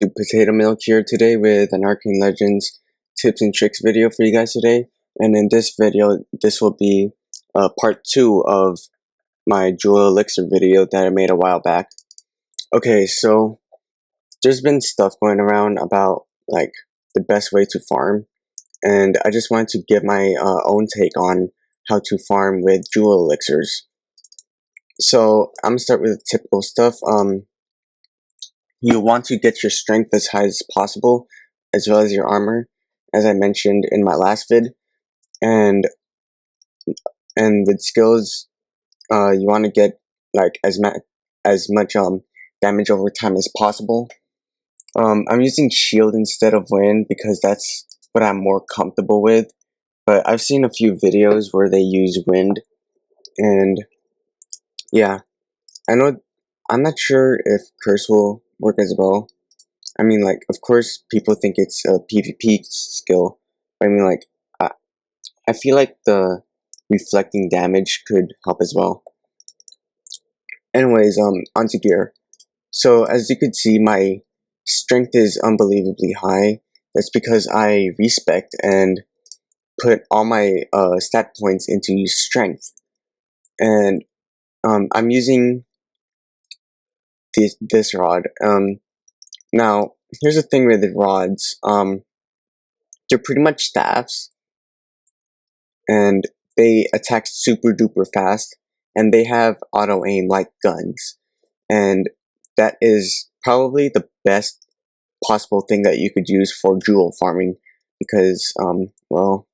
Potato Milk here today with an Arcane Legends tips and tricks video for you guys today. And in this video, this will be part 2 of my Jewel Elixir video that I made a while back. Okay, so there's been stuff going around about like the best way to farm, and I just wanted to give my own take on how to farm with Jewel Elixirs. So I'm gonna start with the typical stuff. You want to get your strength as high as possible, as well as your armor, as I mentioned in my last vid. And with skills, you want to get like as much damage over time as possible. I'm using shield instead of wind because that's what I'm more comfortable with. But I've seen a few videos where they use wind, and yeah, I know. I'm not sure if curse will work as well. I mean, like, of course, people think it's a PvP skill, but I mean, like, I feel like the reflecting damage could help as well. Anyways, onto gear. So, as you could see, my strength is unbelievably high. That's because I respect and put all my stat points into strength. And I'm using this rod. Now, here's the thing with the rods. They're pretty much staffs, and they attack super duper fast, and they have auto aim like guns. And that is probably the best possible thing that you could use for jewel farming, because, well,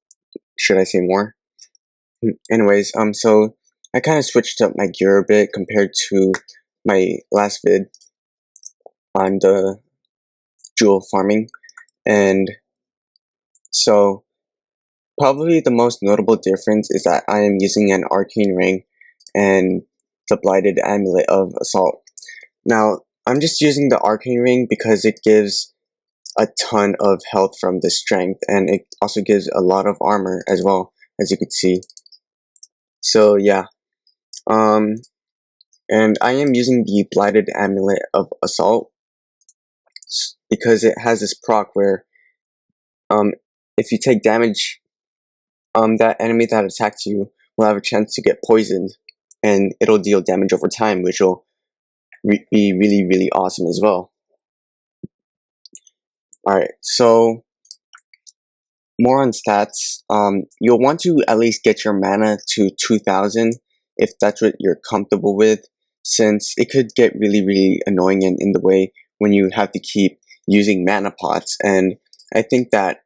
should I say more? Anyways, so I kind of switched up my gear a bit compared to my last vid on the jewel farming, and so probably the most notable difference is that I am using an arcane ring and the blighted amulet of assault. Now, I'm just using the arcane ring because it gives a ton of health from the strength, and it also gives a lot of armor as well, as you could see. So yeah, and I am using the blighted amulet of assault because it has this proc where if you take damage, that enemy that attacks you will have a chance to get poisoned, and it'll deal damage over time, which will be really awesome as well. Alright, so more on stats. You'll want to at least get your mana to 2000 if that's what you're comfortable with, since it could get really annoying and in the way when you have to keep using mana pots. And I think that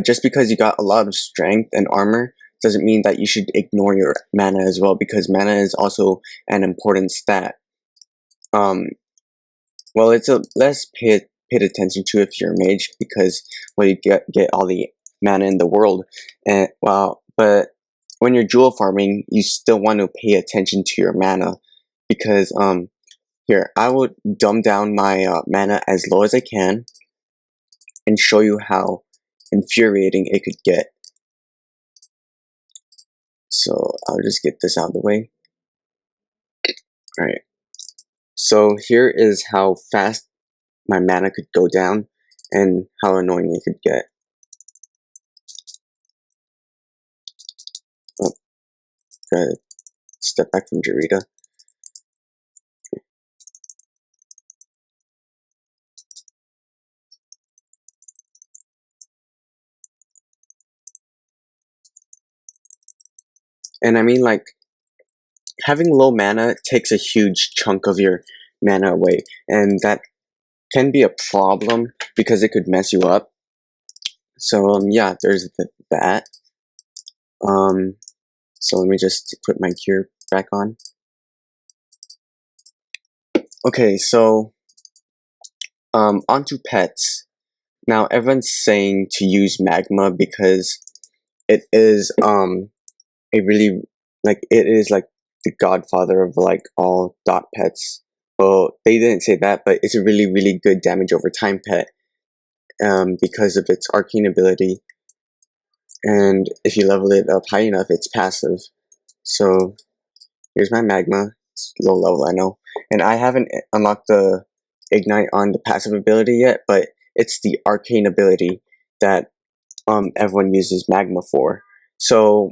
just because you got a lot of strength and armor doesn't mean that you should ignore your mana as well, because mana is also an important stat. Well, it's a less paid attention to if you're a mage, because well, you get all the mana in the world, and but when you're jewel farming, you still want to pay attention to your mana, because here I would dumb down my mana as low as I can and show you how infuriating it could get. So I'll just get this out of the way. Alright, so here is how fast my mana could go down and how annoying it could get. Oh, gotta step back from Jarita. And I mean, like, having low mana takes a huge chunk of your mana away, and that can be a problem because it could mess you up. So yeah, there's that. So let me just put my gear back on. Okay, so onto pets. Now everyone's saying to use magma because it is a really, like, it is like the godfather of like all dot pets. Well, they didn't say that, but it's a really good damage over time pet, because of its arcane ability, and if you level it up high enough, it's passive. So here's my magma. It's low level, I know, and I haven't unlocked the ignite on the passive ability yet, but it's the Arcane ability that everyone uses Magma for. So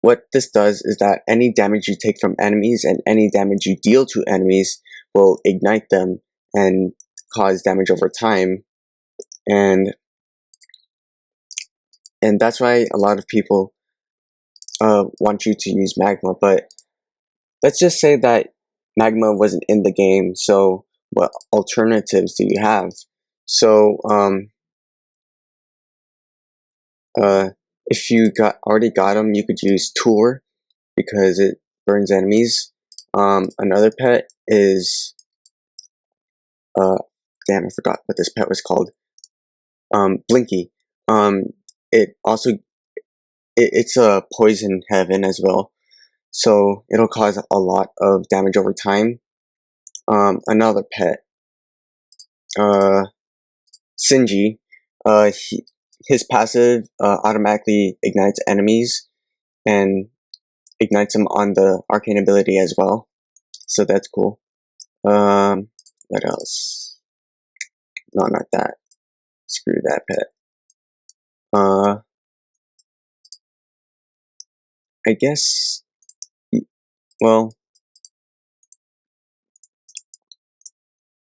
what this does is that any damage you take from enemies and any damage you deal to enemies will ignite them and cause damage over time. And that's why a lot of people want you to use Magma. But let's just say that Magma wasn't in the game, so what alternatives do you have? So if you already got them, you could use Tour because it burns enemies. Another pet is damn, I forgot what this pet was called. Blinky. It also it's a poison heaven as well, so it'll cause a lot of damage over time. Another pet, Sinji. His passive automatically ignites enemies and ignites them on the arcane ability as well, so that's cool. What else? No, not that. Screw that pet. I guess, well,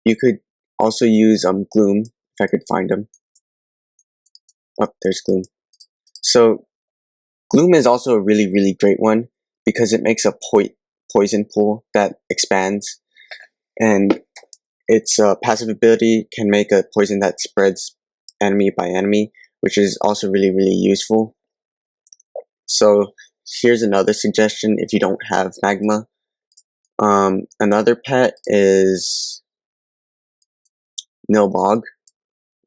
you could also use Gloom, if I could find him. Oh, there's Gloom. So Gloom is also a really, really great one because it makes a poison pool that expands, and its passive ability can make a poison that spreads enemy by enemy, which is also really, really useful. So here's another suggestion if you don't have Magma. Another pet is Nilbog.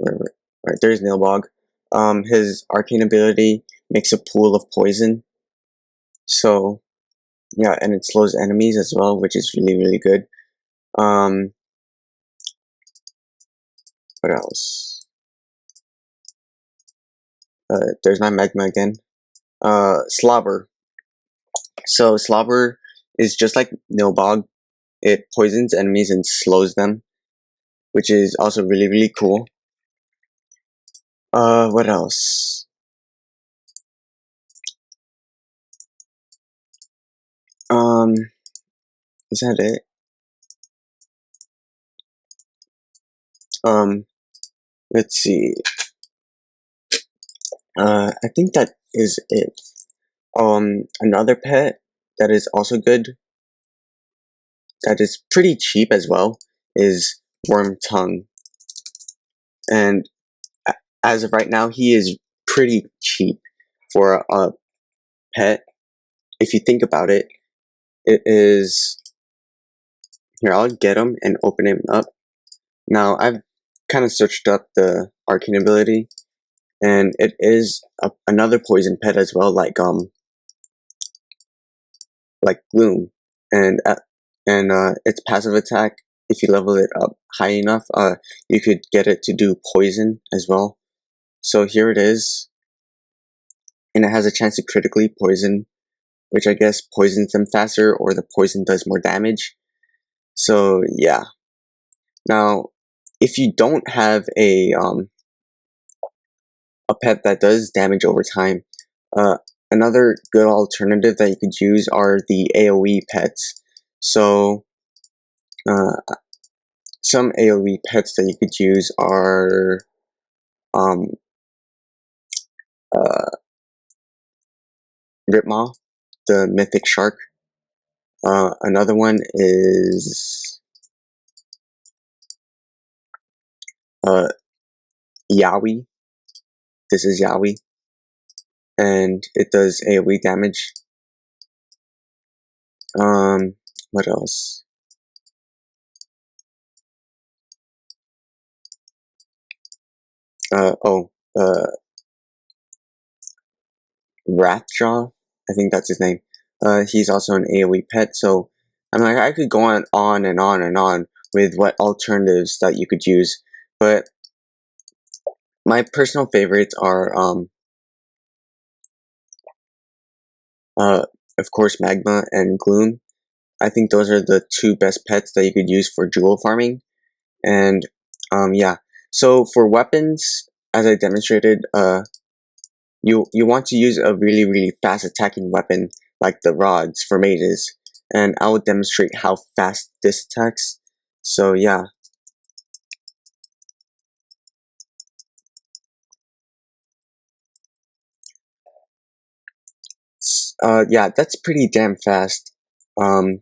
Right, there's Nilbog. His arcane ability makes a pool of poison. So yeah, and it slows enemies as well, which is really, really good. What else? There's my Magma again. Slobber. So Slobber is just like Nilbog. It poisons enemies and slows them, which is also really, really cool. What else? Is that it? Let's see. I think that is it. Another pet that is also good, that is pretty cheap as well, is Worm Tongue. And as of right now, he is pretty cheap for a pet. If you think about it, it is. Here, I'll get him and open him up. Now, I've kind of searched up the arcane ability, and it is another poison pet as well, like Gloom, and its passive attack, if you level it up high enough, you could get it to do poison as well. So here it is, and it has a chance to critically poison, which I guess poisons them faster, or the poison does more damage. So yeah. Now, if you don't have a pet that does damage over time, another good alternative that you could use are the AoE pets. So some AoE pets that you could use are Ripmaw, the mythic shark. Another one is Yaoi. This is Yaoi, and it does AoE damage. What else? Wrathjaw, I think that's his name. He's also an AoE pet, so I'm like, I could go on and on and on with what alternatives that you could use, but my personal favorites are, of course, Magma and Gloom. I think those are the two best pets that you could use for jewel farming. And yeah. So for weapons, as I demonstrated, you want to use a really fast attacking weapon like the rods for mages, and I will demonstrate how fast this attacks. So yeah. Yeah, that's pretty damn fast. Um,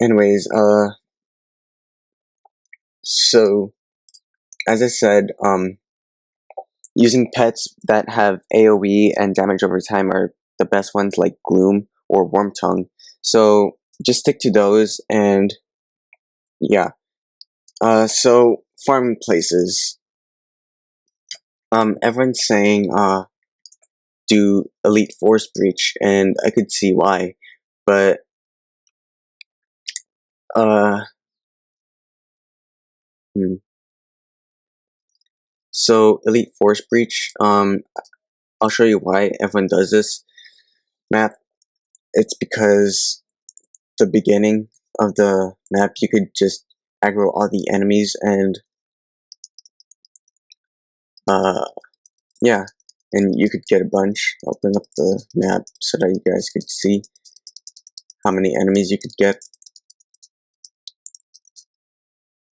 anyways, so as I said, using pets that have AoE and damage over time are the best ones, like Gloom or Worm Tongue. So just stick to those, and yeah. So farming places. Everyone's saying do Elite Force Breach, and I could see why, but uh, hmm. So Elite Force Breach. I'll show you why everyone does this map. It's because the beginning of the map, you could just aggro all the enemies, and uh, yeah, and you could get a bunch. I'll bring up the map so that you guys could see how many enemies you could get.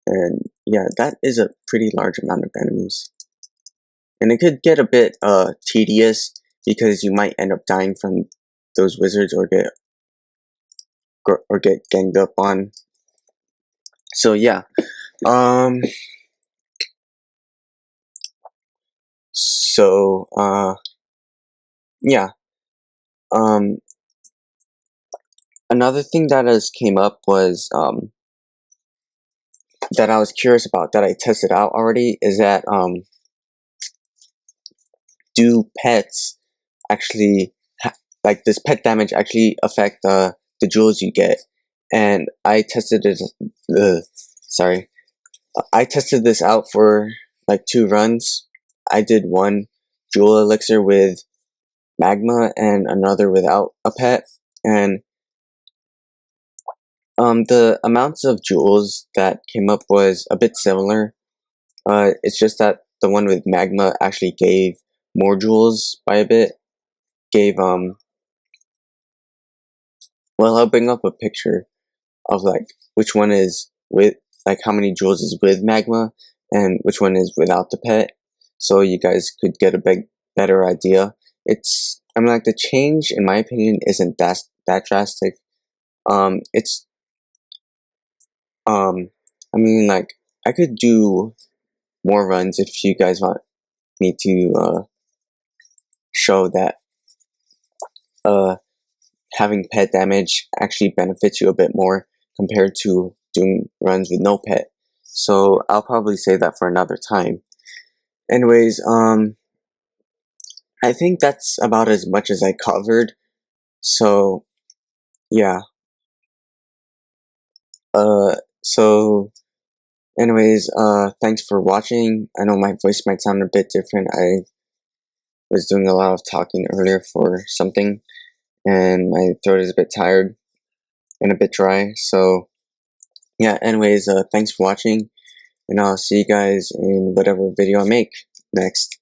And yeah, that is a pretty large amount of enemies. And it could get a bit tedious because you might end up dying from those wizards or get ganged up on. So yeah. Um so yeah. Um Another thing that has came up was that I was curious about, that I tested out already, is that do pets actually like, does pet damage actually affect the jewels you get? And I tested it. Sorry, I tested this out for like 2 runs. I did one jewel elixir with magma and another without a pet, and the amounts of jewels that came up was a bit similar. It's just that the one with magma actually gave more jewels by a bit. Gave well, I'll bring up a picture of like which one is with, like, how many jewels is with magma and which one is without the pet, so you guys could get a better idea. I mean, like, the change in my opinion isn't that drastic. It's I mean, like, I could do more runs if you guys want me to show that uh having pet damage actually benefits you a bit more compared to doing runs with no pet. So I'll probably save that for another time. Anyways, I think that's about as much as I covered. So yeah. So anyways, thanks for watching. I know my voice might sound a bit different. I was doing a lot of talking earlier for something, and my throat is a bit tired and a bit dry. So yeah, anyways, thanks for watching, and I'll see you guys in whatever video I make next.